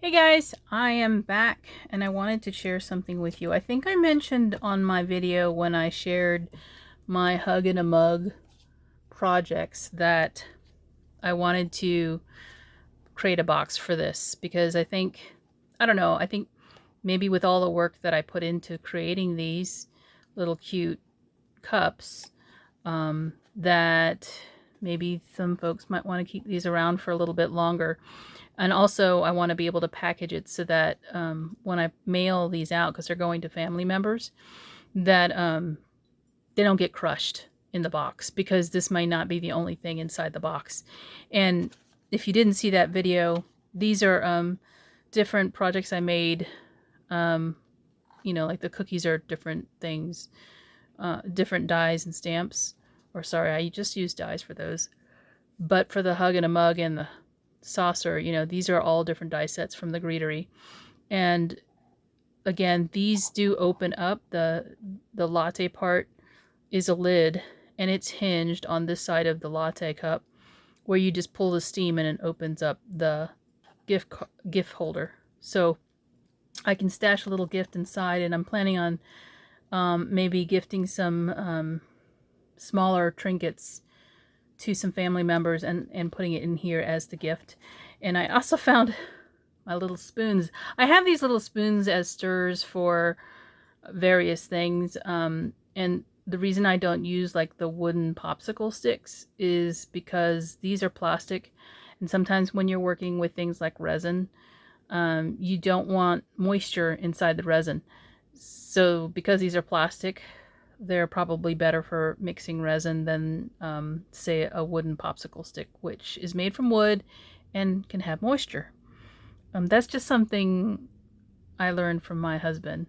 Hey guys, I am back and I wanted to share something with you. I think I mentioned on my video when I shared my Hug in a Mug projects that I wanted to create a box for this because I don't know, I think maybe with all the work that I put into creating these little cute cups, that maybe some folks might want to keep these around for a little bit longer. And also, I want to be able to package it so that when I mail these out, because they're going to family members, that they don't get crushed in the box, because this might not be the only thing inside the box. And if you didn't see that video, these are different projects I made. Like the cookies are different things, different dies and stamps. Or sorry, I just used dies for those. But for the Hug in a Mug and the saucer, these are all different die sets from the Greetery. And again, these do open up. The latte part is a lid, and it's hinged on this side of the latte cup, where you just pull the steam and it opens up the gift holder. So I can stash a little gift inside, and I'm planning on maybe gifting some smaller trinkets to some family members and putting it in here as the gift. And I also found my little spoons. I have these little spoons as stirrers for various things. And the reason I don't use like the wooden popsicle sticks is because these are plastic. And sometimes when you're working with things like resin, you don't want moisture inside the resin. So because these are plastic, they're probably better for mixing resin than, say, a wooden popsicle stick, which is made from wood and can have moisture. That's just something I learned from my husband,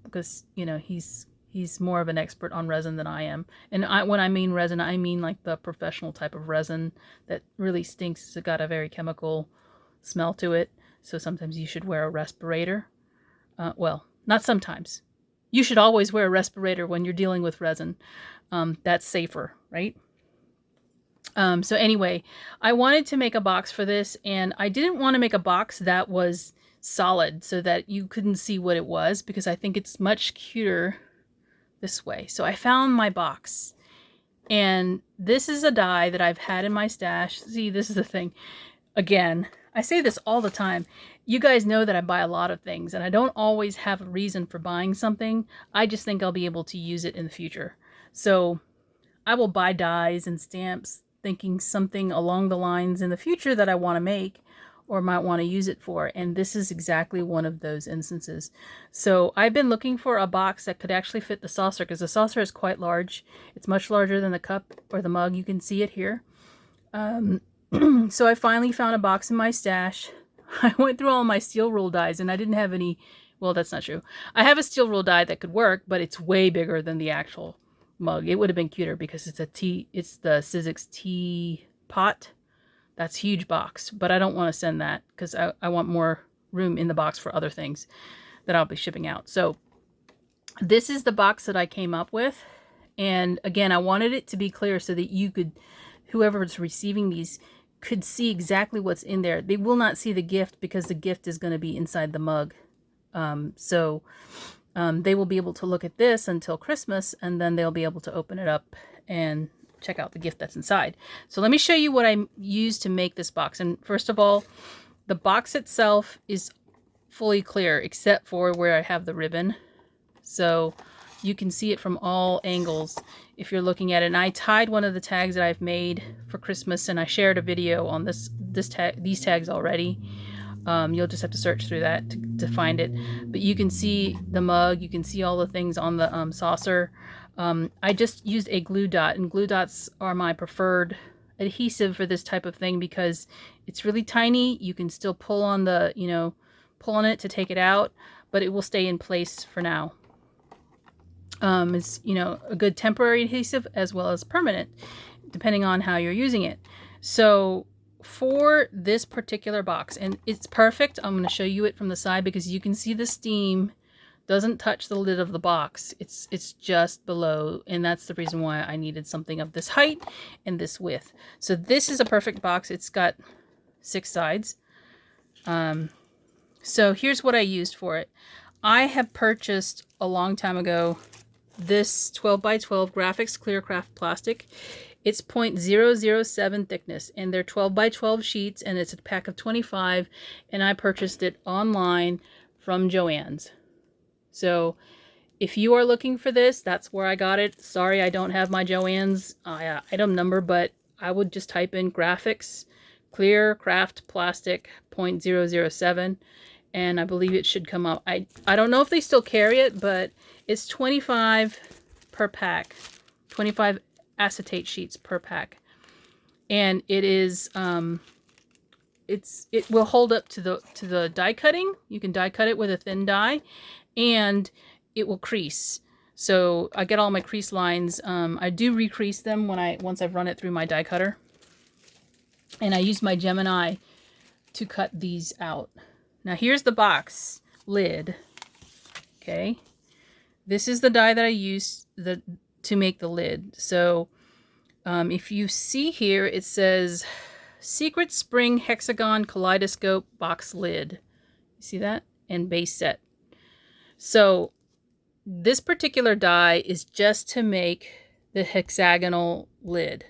because he's more of an expert on resin than I am. And when I mean resin, I mean like the professional type of resin that really stinks. It's got a very chemical smell to it. So sometimes you should wear a respirator. Well, not sometimes. You should always wear a respirator when you're dealing with resin. That's safer, right? So anyway, I wanted to make a box for this, and I didn't want to make a box that was solid so that you couldn't see what it was, because I think it's much cuter this way. So I found my box, and this is a die that I've had in my stash. See, this is the thing. Again, I say this all the time. You guys know that I buy a lot of things, and I don't always have a reason for buying something. I just think I'll be able to use it in the future. So I will buy dies and stamps thinking something along the lines in the future that I want to make or might want to use it for. And this is exactly one of those instances. So I've been looking for a box that could actually fit the saucer, because the saucer is quite large. It's much larger than the cup or the mug. You can see it here. So I finally found a box in my stash. I went through all my steel rule dies, and I didn't have any. Well, that's not true. I have a steel rule die that could work, but it's way bigger than the actual mug. It would have been cuter because it's the Sizzix tea pot. That's a huge box, but I don't want to send that because I want more room in the box for other things that I'll be shipping out. So this is the box that I came up with. And again, I wanted it to be clear so that you could, whoever's receiving these, could see exactly what's in there. They will not see the gift because the gift is going to be inside the mug. They will be able to look at this until Christmas, and then they'll be able to open it up and check out the gift that's inside. So let me show you what I used to make this box. And first of all, the box itself is fully clear except for where I have the ribbon. So you can see it from all angles if you're looking at it. And I tied one of the tags that I've made for Christmas, and I shared a video on these tags already. You'll just have to search through that to find it. But you can see the mug, you can see all the things on the saucer. I just used a glue dot, and glue dots are my preferred adhesive for this type of thing because it's really tiny. You can still pull on pull on it to take it out, but it will stay in place for now. It's, a good temporary adhesive as well as permanent, depending on how you're using it. So for this particular box, and it's perfect, I'm going to show you it from the side because you can see the steam doesn't touch the lid of the box. It's just below, and that's the reason why I needed something of this height and this width. So this is a perfect box. It's got 6 sides. So here's what I used for it. I have purchased a long time ago this 12 by 12 Graphics Clearcraft plastic. It's 0.007 thickness, and they're 12 by 12 sheets, and it's a pack of 25, and I purchased it online from Joann's. So if you are looking for this, that's where I got it. Sorry, I don't have my Joann's item number, but I would just type in Graphics Clearcraft Plastic 0.007, and I believe it should come up. I don't know if they still carry it, but it's 25 per pack, 25 acetate sheets per pack, and it is it will hold up to the die cutting. You can die cut it with a thin die, and it will crease. So I get all my crease lines. I do recrease them once I've run it through my die cutter, and I use my Gemini to cut these out. Now here's the box lid. Okay, this is the die that I use to make the lid. So if you see here, it says Secret Spring Hexagon Kaleidoscope Box Lid. You see that? And base set. So this particular die is just to make the hexagonal lid.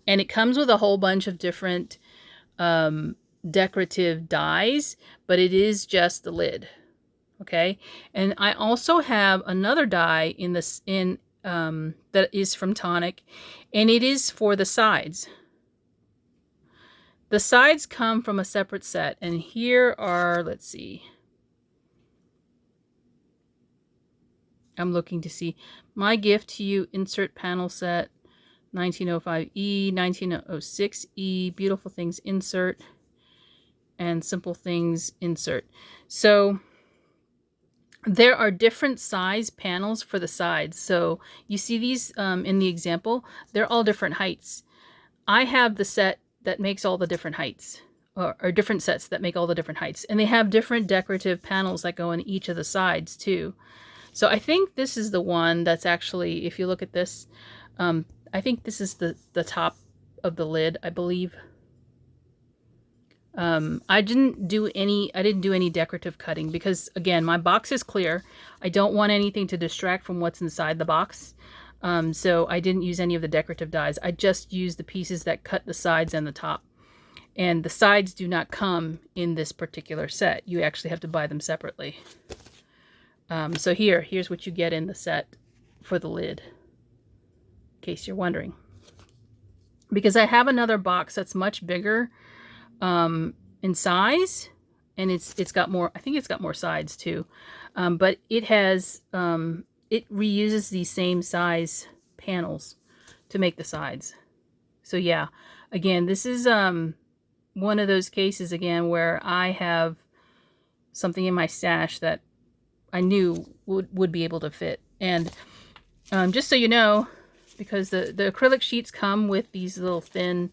And it comes with a whole bunch of different decorative dies, but it is just the lid. Okay, and I also have another die that is from Tonic, and it is for the sides. The sides come from a separate set, and here are, let's see, I'm looking to see, My Gift to You insert panel set, 1905E, 1906E, Beautiful Things insert, and Simple Things insert. So there are different size panels for the sides. So you see these in the example, they're all different heights. I have the set that makes all the different heights, or different sets that make all the different heights. And they have different decorative panels that go in each of the sides too. So I think this is the one that's actually, if you look at this, I think this is the top of the lid, I believe. I didn't do any decorative cutting because, again, my box is clear. I don't want anything to distract from what's inside the box. So I didn't use any of the decorative dies. I just used the pieces that cut the sides and the top. And the sides do not come in this particular set. You actually have to buy them separately. So here's what you get in the set for the lid, in case you're wondering. Because I have another box that's much bigger in size, and it's got more, I think it's got more sides too, but it has it reuses these same size panels to make the sides. So yeah, again, this is one of those cases again where I have something in my stash that I knew would be able to fit. And just so you know, because the acrylic sheets come with these little thin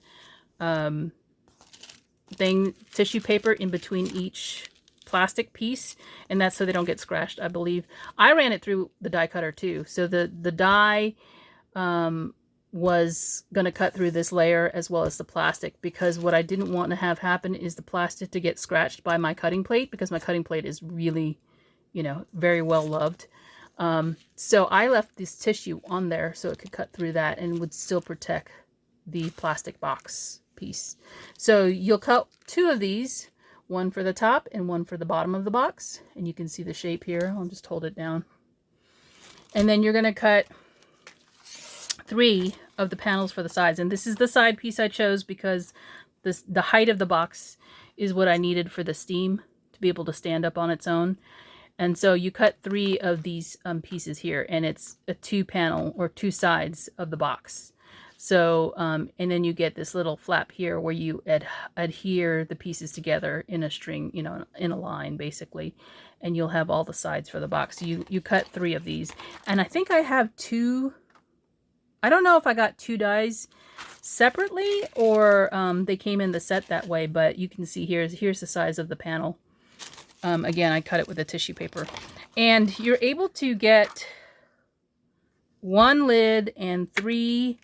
tissue paper in between each plastic piece, and that's so they don't get scratched, I believe. I ran it through the die cutter too, so the die was going to cut through this layer as well as the plastic, because what I didn't want to have happen is the plastic to get scratched by my cutting plate, because my cutting plate is really, you know, very well loved. So I left this tissue on there so it could cut through that and would still protect the plastic box piece. So you'll cut two of these, one for the top and one for the bottom of the box, and you can see the shape here. I'll just hold it down. And then you're going to cut 3 of the panels for the sides, and this is the side piece I chose because the height of the box is what I needed for the steam to be able to stand up on its own. And so you cut 3 of these pieces here, and it's a 2 panel or 2 sides of the box. So, and then you get this little flap here where you adhere the pieces together in a string, you know, in a line basically, and you'll have all the sides for the box. So you cut 3 of these, and I think I have 2. I don't know if I got 2 dies separately or they came in the set that way, but you can see here's the size of the panel. Again, I cut it with a tissue paper, and you're able to get 1 lid and 3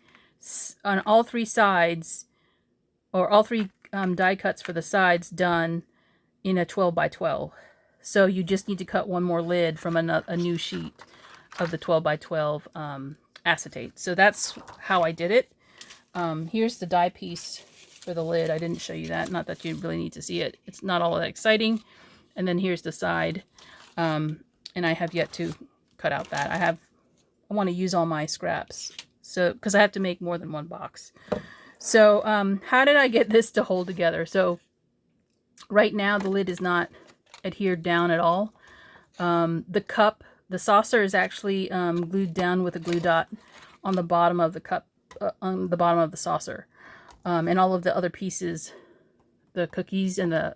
on all 3 sides, or all 3 die cuts for the sides done in a 12 by 12. So you just need to cut one more lid from a new sheet of the 12 by 12 acetate. So that's how I did it. Here's the die piece for the lid. I didn't show you that. Not that you really need to see it. It's not all that exciting. And then here's the side. And I have yet to cut out that. I want to use all my scraps. So, because I have to make more than one box. So, how did I get this to hold together? So, right now the lid is not adhered down at all. The saucer is actually glued down with a glue dot on the bottom of the cup, on the bottom of the saucer. And all of the other pieces, the cookies and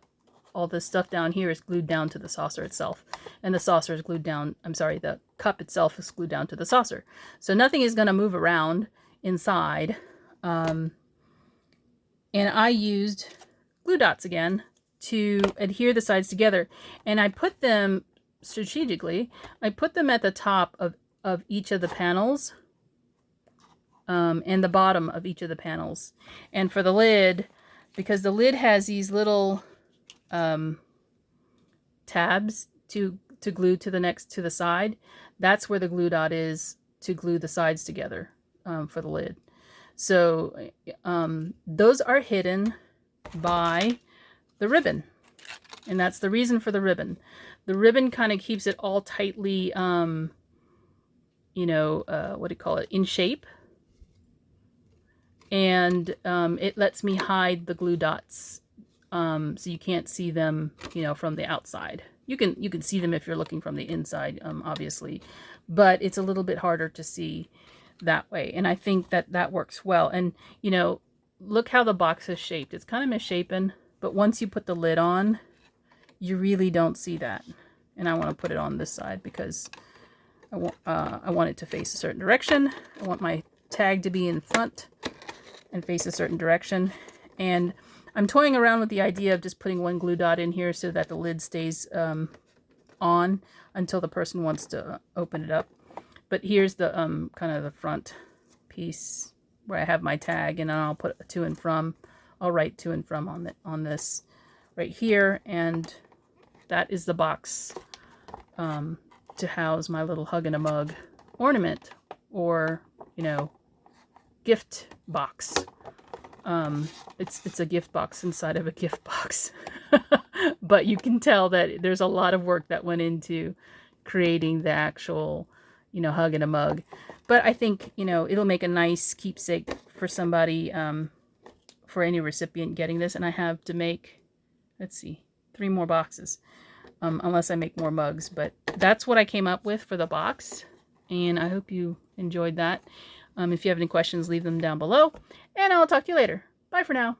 all the stuff down here is glued down to the saucer itself. And the saucer is glued down, I'm sorry, the cup itself is glued down to the saucer. So nothing is going to move around inside. And I used glue dots again to adhere the sides together. And I put them strategically, I put them at the top of each of the panels and the bottom of each of the panels. And for the lid, because the lid has these little tabs to glue to the side, that's where the glue dot is to glue the sides together for the lid. So those are hidden by the ribbon, and that's the reason for the ribbon. The ribbon kind of keeps it all tightly, you know, what do you call it, in shape. And it lets me hide the glue dots, so you can't see them, you know, from the outside. You can see them if you're looking from the inside, obviously, but it's a little bit harder to see that way. And I think that works well. And, you know, look how the box is shaped. It's kind of misshapen, but once you put the lid on, you really don't see that. And I want to put it on this side because I want it to face a certain direction. I want my tag to be in front and face a certain direction. And I'm toying around with the idea of just putting one glue dot in here so that the lid stays on until the person wants to open it up. But here's the kind of the front piece where I have my tag, and then I'll put a to and from. I'll write to and from on this right here, and that is the box to house my little Hug in a Mug ornament, or, you know, gift box. It's a gift box inside of a gift box. But you can tell that there's a lot of work that went into creating the actual, you know, Hug in a Mug. But I think, you know, it'll make a nice keepsake for somebody, for any recipient getting this. And I have to make, let's see, 3 more boxes, unless I make more mugs. But that's what I came up with for the box. And I hope you enjoyed that. If you have any questions, leave them down below. And I'll talk to you later. Bye for now.